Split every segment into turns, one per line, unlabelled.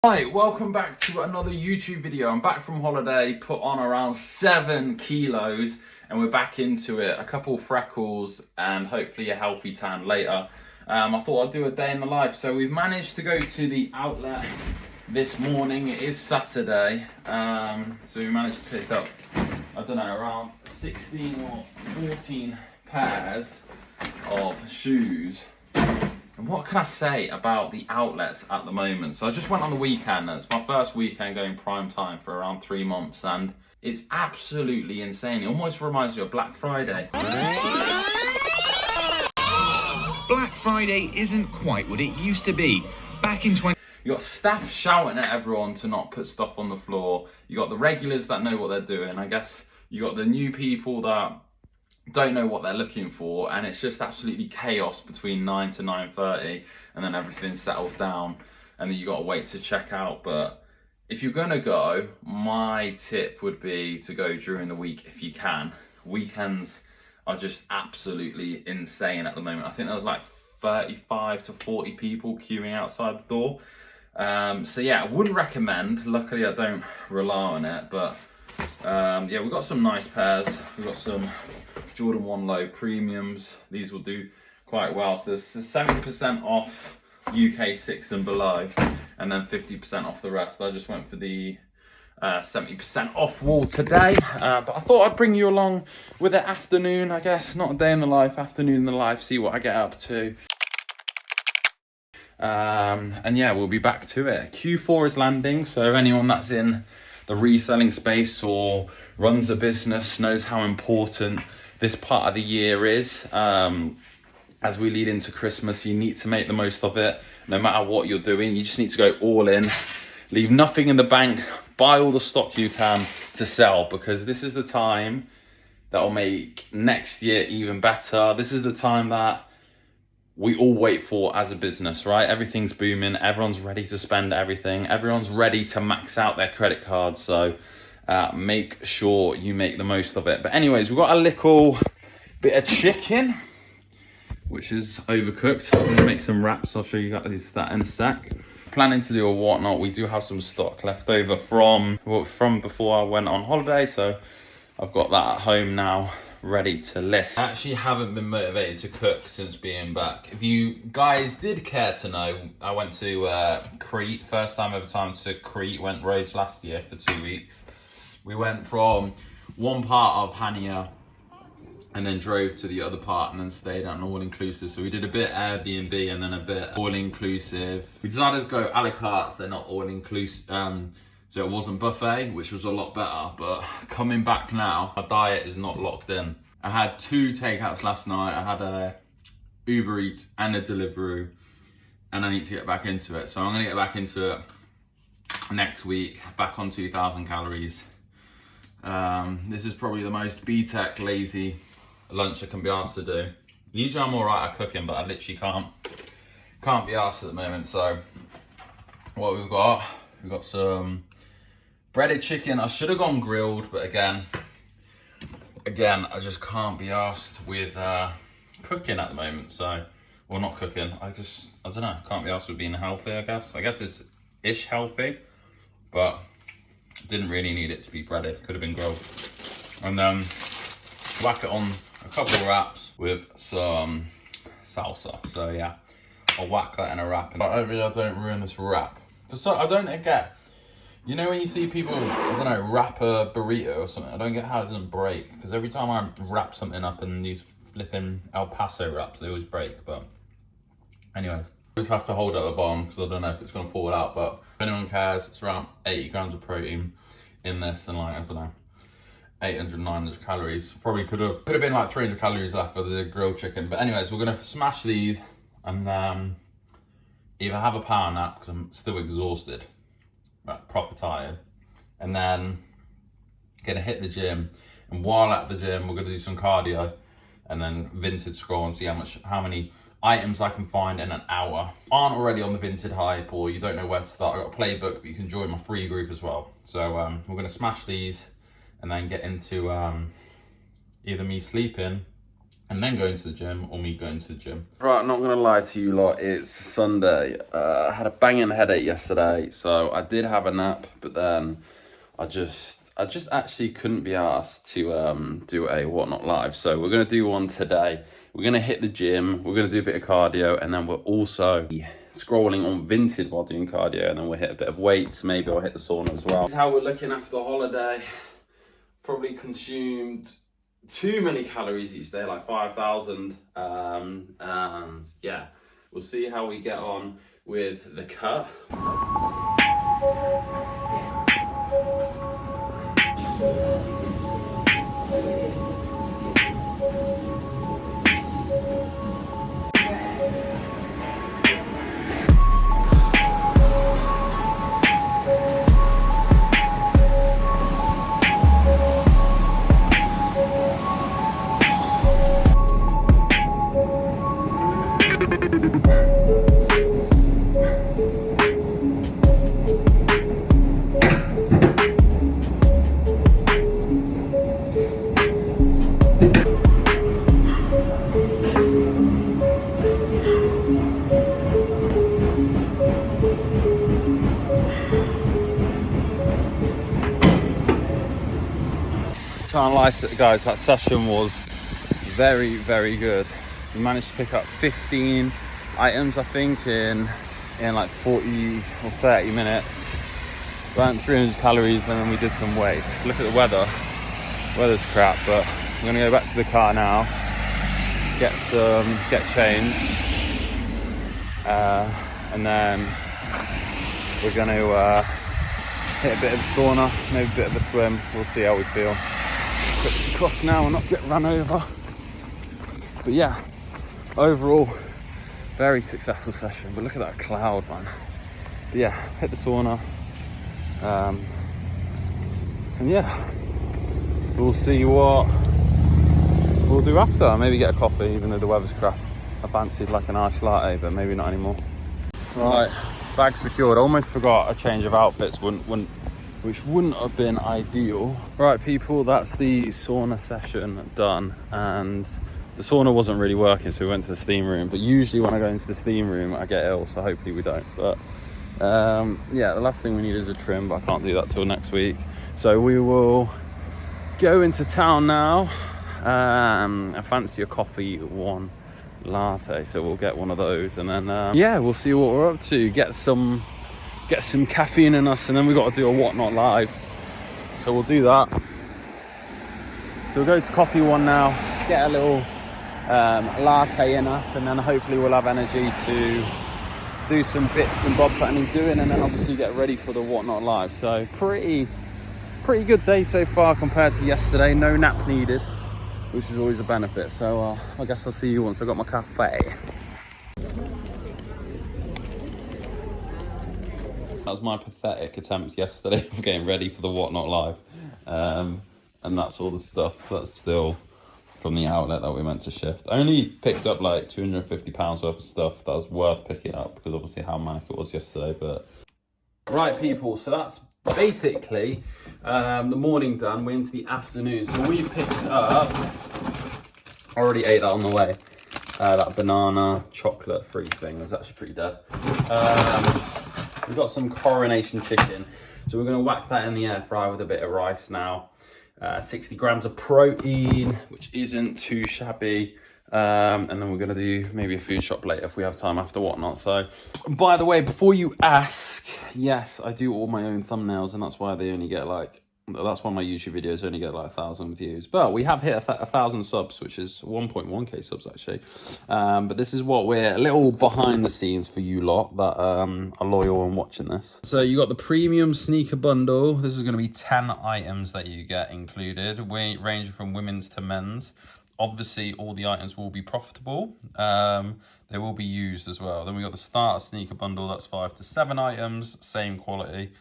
Right, welcome back to another YouTube video. I'm back from holiday, put on around 7 kilos, and we're back into it. A couple freckles and hopefully a healthy tan later. I thought I'd do a day in the life. So we've managed to go to the outlet this morning. It is Saturday, so we managed to pick up, I don't know, around 16 or 14 pairs of shoes. And what can I say about the outlets at the moment? So I just went on the weekend, and it's my first weekend going prime time for around 3 months, and it's absolutely insane. It almost reminds me of Black Friday.
Black Friday isn't quite what it used to be. Back in
You got staff shouting at everyone to not put stuff on the floor. You got the regulars that know what they're doing. I guess you got the new people that don't know what they're looking for, and it's just absolutely chaos between 9 to 9:30, and then everything settles down, and then you got to wait to check out. But if you're gonna go, my tip would be to go during the week if you can. Weekends are just absolutely insane at the moment. I think there was like 35 to 40 people queuing outside the door. So yeah, I wouldn't recommend. Luckily I don't rely on it, but yeah, we've got some nice pairs. We've got some Jordan 1 Low premiums. These will do quite well. So there's 70% off UK 6 and below, and then 50% off the rest. I just went for the 70% off wall today, but I thought I'd bring you along with an afternoon, I guess. Not a day in the life, afternoon in the life, see what I get up to. And yeah, we'll be back to it. Q4 is landing, so anyone that's in the reselling space or runs a business knows how important this part of the year is. As we lead into Christmas, you need to make the most of it. No matter what you're doing, you just need to go all in, leave nothing in the bank, buy all the stock you can to sell, because this is the time that will make next year even better. This is the time that we all wait for as a business, right? Everything's booming, everyone's ready to spend everything, everyone's ready to max out their credit cards, so make sure you make the most of it. But anyways, we've got a little bit of chicken, which is overcooked. I'm gonna make some wraps. I'll show you guys that in a sec. Planning to do a whatnot. We do have some stock left over from before I went on holiday, so I've got that at home now, ready to list. I actually haven't been motivated to cook since being back. If you guys did care to know, I went to Crete, first time ever to Crete. Went Rhodes last year for 2 weeks. We went from one part of Hania and then drove to the other part and then stayed at an all-inclusive. So we did a bit Airbnb and then a bit all-inclusive. We decided to go a la carte, so not all-inclusive. So it wasn't buffet, which was a lot better. But coming back now, my diet is not locked in. I had 2 takeouts last night. I had a Uber Eats and a Deliveroo, and I need to get back into it. So I'm gonna get back into it next week, back on 2,000 calories. This is probably the most B-Tech lazy lunch I can be asked to do. Usually I'm all right at cooking, but I literally can't be asked at the moment. So what we've got some breaded chicken. I should have gone grilled, but again, I just can't be asked with cooking at the moment. So, well, not cooking. I don't know. Can't be asked with being healthy. I guess it's ish healthy, but didn't really need it to be breaded. Could have been grilled. And then whack it on a couple of wraps with some salsa. So yeah, I'll whack that in a wrap. And hopefully I don't ruin this wrap. So I don't get, you know, when you see people, I don't know, wrap a burrito or something, I don't get how it doesn't break, because every time I wrap something up in these flipping El Paso wraps, they always break. But anyways, I just have to hold it at the bottom because I don't know if it's going to fall out. But if anyone cares, it's around 80 grams of protein in this, and like, I don't know, 800, 900 calories. Probably could have been like 300 calories left for the grilled chicken. But anyways, we're going to smash these and either have a power nap because I'm still exhausted, like proper tired, and then gonna hit the gym. And while at the gym, we're gonna do some cardio and then Vinted scroll and see how many items I can find in an hour. Aren't already on the Vinted hype, or you don't know where to start, I've got a playbook, but you can join my free group as well. So we're gonna smash these and then get into either me sleeping and then going to the gym, or me going to the gym. Right, I'm not gonna lie to you lot, it's Sunday. I had a banging headache yesterday, so I did have a nap, but then I just actually couldn't be asked to do a Whatnot Live. So we're gonna do one today. We're gonna hit the gym, we're gonna do a bit of cardio, and then we're also scrolling on Vinted while doing cardio, and then we'll hit a bit of weights, maybe I'll hit the sauna as well. This is how we're looking after the holiday. Probably consumed too many calories each day, like 5,000, and yeah, we'll see how we get on with the cut. Can't lie, guys, that session was very, very good. We managed to pick up 15 items, I think, in like 40 or 30 minutes. Burnt 300 calories, and then we did some weights. Look at the weather. Weather's crap, but I'm gonna go back to the car now, get changed, and then we're gonna hit a bit of a sauna, maybe a bit of a swim. We'll see how we feel. Quickly cross now and not get run over. But yeah, overall, very successful session. But look at that cloud, man. But yeah, hit the sauna. And yeah, we'll see what we'll do after. Maybe get a coffee, even though the weather's crap. I fancied like an iced latte, but maybe not anymore. Right, bag secured. Almost forgot a change of outfits, which wouldn't have been ideal. Right, people, that's the sauna session done, and the sauna wasn't really working, so we went to the steam room. But usually when I go into the steam room, I get ill, so hopefully we don't. But yeah, the last thing we need is a trim, but I can't do that till next week. So we will go into town now. I fancy a coffee one latte, so we'll get one of those, and then yeah, we'll see what we're up to. Get some caffeine in us, and then we've got to do a Whatnot Live, so we'll do that. So we'll go to coffee one now, get a little latte in us, and then hopefully we'll have energy to do some bits and bobs that I need doing, and then obviously get ready for the Whatnot Live. So pretty good day so far compared to yesterday. No nap needed, which is always a benefit. So I guess I'll see you once I got my cafe. That was my pathetic attempt yesterday of getting ready for the Whatnot Live. And that's all the stuff that's still from the outlet that we meant to shift. I only picked up like £250 worth of stuff that was worth picking up, because obviously how manic it was yesterday. But right, people, so that's basically the morning done. We're into the afternoon. So we picked up, I already ate that on the way, that banana chocolate free thing. It was actually pretty dead. We've got some coronation chicken, so we're going to whack that in the air fryer with a bit of rice now. 60 grams of protein, which isn't too shabby. And then we're going to do maybe a food shop later if we have time after Whatnot. So, by the way, before you ask, yes, I do all my own thumbnails, and that's why they only get like, that's why my YouTube videos only get like 1,000 views. But we have hit 1,000 subs, which is 1.1k subs actually. But this is what we're a little behind the scenes for you lot that are loyal and watching this. So you got the premium sneaker bundle. This is going to be 10 items that you get included, ranging from women's to men's. Obviously, all the items will be profitable. They will be used as well. Then we got the starter sneaker bundle. That's 5 to 7 items, same quality.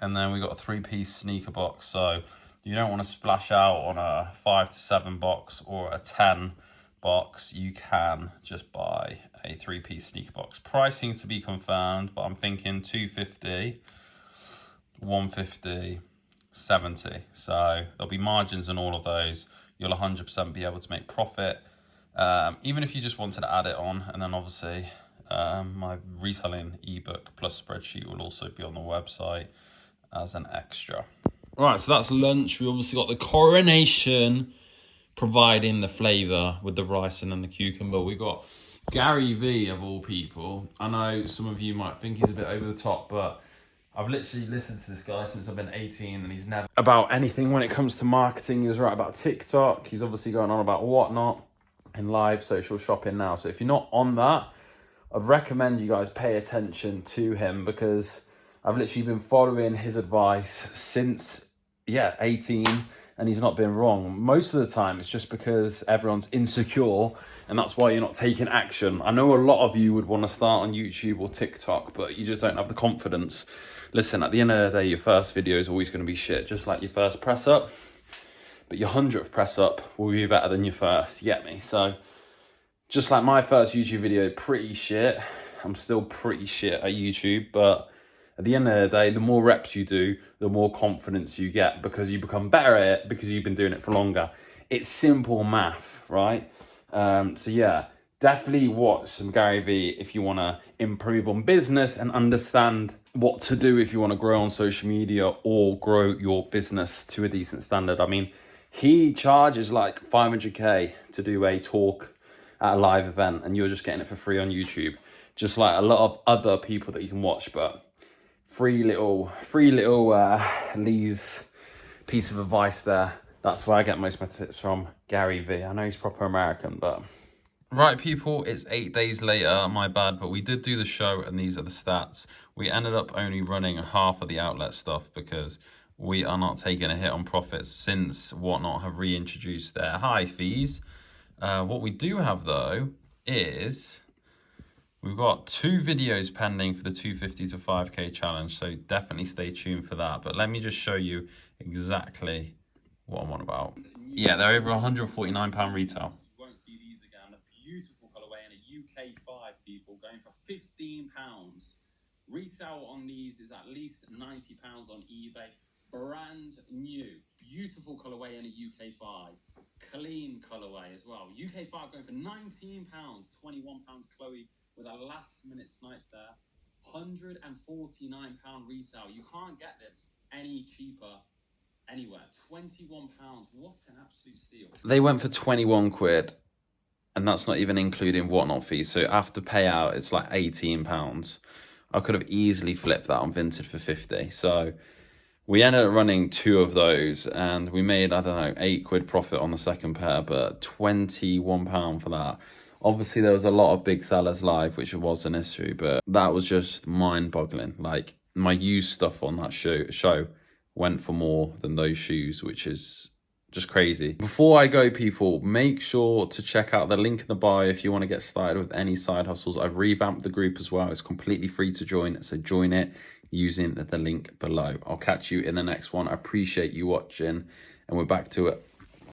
And then we got a 3-piece sneaker box. So you don't want to splash out on a 5 to 7 box or a 10 box. You can just buy a 3-piece sneaker box. Pricing to be confirmed, but I'm thinking 250, 150, 70. So there'll be margins in all of those. You'll 100% be able to make profit. Even if you just wanted to add it on, and then obviously my reselling ebook plus spreadsheet will also be on the website as an extra. Right, so that's lunch. We obviously got the coronation providing the flavour with the rice and then the cucumber. We got Gary V of all people. I know some of you might think he's a bit over the top, but I've literally listened to this guy since I've been 18 and he's never about anything when it comes to marketing. He was right about TikTok. He's obviously going on about whatnot in live social shopping now. So if you're not on that, I'd recommend you guys pay attention to him, because I've literally been following his advice since 18, and he's not been wrong. Most of the time it's just because everyone's insecure and that's why you're not taking action. I know a lot of you would want to start on YouTube or TikTok, but you just don't have the confidence. Listen, at the end of the day, your first video is always going to be shit, just like your first press up, but your 100th press up will be better than your first, you get me? So just like my first YouTube video, pretty shit. I'm still pretty shit at YouTube, but at the end of the day, the more reps you do, the more confidence you get, because you become better at it because you've been doing it for longer. It's simple math, right? So yeah, definitely watch some Gary V if you want to improve on business and understand what to do if you want to grow on social media or grow your business to a decent standard. I mean, he charges like 500k to do a talk at a live event, and you're just getting it for free on YouTube, just like a lot of other people that you can watch. But free little Lee's piece of advice there. That's where I get most of my tips from, Gary V. I know he's proper American, but... Right, people, it's 8 days later, my bad, but we did do the show, and these are the stats. We ended up only running half of the outlet stuff because we are not taking a hit on profits since Whatnot have reintroduced their high fees. What we do have, though, is... we've got 2 videos pending for the 250 to 5K challenge, so definitely stay tuned for that. But let me just show you exactly what I'm on about. Yeah, they're over £149 retail. You won't see these again. A beautiful colourway and a UK 5, people, going for £15. Resale on these is at least £90 on eBay. Brand new. Beautiful colourway and a UK 5. Clean colourway as well. UK 5 going for £19, £21 Chloe, with a last minute snipe there. £149 retail. You can't get this any cheaper anywhere. £21. What an absolute steal. They went for 21 quid, and that's not even including Whatnot fees. So after payout, it's like £18. I could have easily flipped that on Vinted for 50. So we ended up running 2 of those, and we made, I don't know, 8 quid profit on the second pair, but £21 for that. Obviously, there was a lot of big sellers live, which was an issue, but that was just mind-boggling. Like, my used stuff on that show went for more than those shoes, which is just crazy. Before I go, people, make sure to check out the link in the bio if you want to get started with any side hustles. I've revamped the group as well. It's completely free to join, so join it using the link below. I'll catch you in the next one. I appreciate you watching, and we're back to it.